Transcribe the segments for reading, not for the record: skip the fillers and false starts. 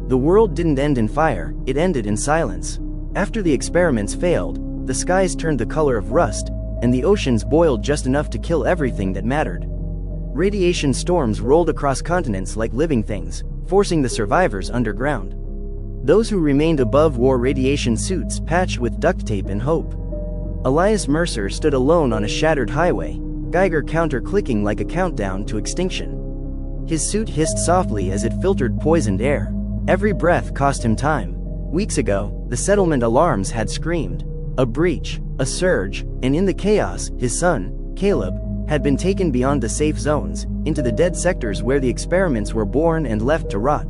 The world didn't end in fire, it ended in silence. After the experiments failed, the skies turned the color of rust, and the oceans boiled just enough to kill everything that mattered. Radiation storms rolled across continents like living things, forcing the survivors underground. Those who remained above wore radiation suits patched with duct tape and hope. Elias Mercer stood alone on a shattered highway, Geiger counter clicking like a countdown to extinction. His suit hissed softly as it filtered poisoned air. Every breath cost him time. Weeks ago, the settlement alarms had screamed. A breach, a surge, and in the chaos, his son, Caleb, had been taken beyond the safe zones, into the dead sectors where the experiments were born and left to rot.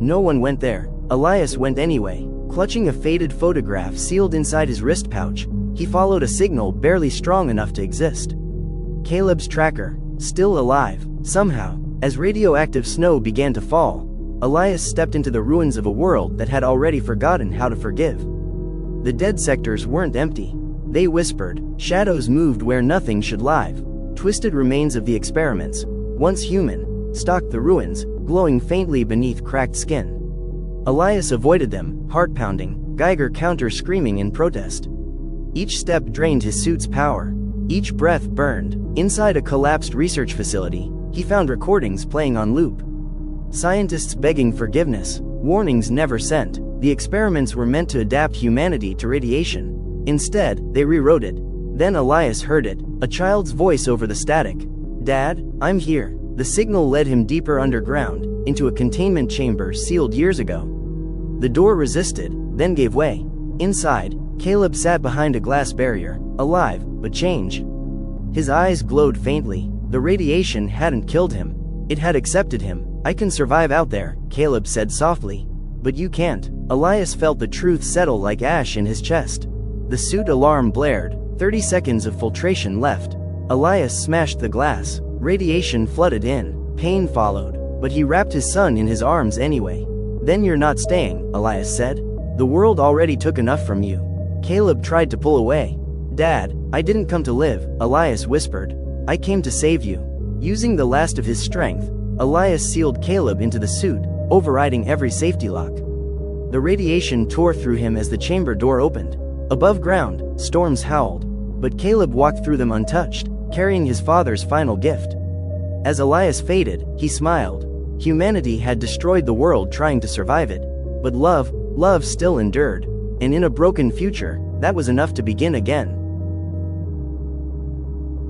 No one went there. Elias went anyway. Clutching a faded photograph sealed inside his wrist pouch, he followed a signal barely strong enough to exist. Caleb's tracker, still alive, somehow. As radioactive snow began to fall, Elias stepped into the ruins of a world that had already forgotten how to forgive. The dead sectors weren't empty. They whispered, shadows moved where nothing should live. Twisted remains of the experiments, once human, stalked the ruins, glowing faintly beneath cracked skin. Elias avoided them, heart pounding, Geiger counter screaming in protest. Each step drained his suit's power. Each breath burned. Inside a collapsed research facility, he found recordings playing on loop. Scientists begging forgiveness, warnings never sent. The experiments were meant to adapt humanity to radiation. Instead, they rewrote it. Then Elias heard it, a child's voice over the static. "Dad, I'm here." The signal led him deeper underground, into a containment chamber sealed years ago. The door resisted, then gave way. Inside, Caleb sat behind a glass barrier, alive, but changed. His eyes glowed faintly. The radiation hadn't killed him. It had accepted him. "I can survive out there," Caleb said softly. "But you can't." Elias felt the truth settle like ash in his chest. The suit alarm blared. 30 seconds of filtration left. Elias smashed the glass. Radiation flooded in. Pain followed. But he wrapped his son in his arms anyway. "Then you're not staying," Elias said. "The world already took enough from you." Caleb tried to pull away. "Dad, I didn't come to live," Elias whispered. "I came to save you." Using the last of his strength, Elias sealed Caleb into the suit, overriding every safety lock. The radiation tore through him as the chamber door opened. Above ground, storms howled. But Caleb walked through them untouched, carrying his father's final gift. As Elias faded, he smiled. Humanity had destroyed the world trying to survive it. But love still endured. And in a broken future, that was enough to begin again.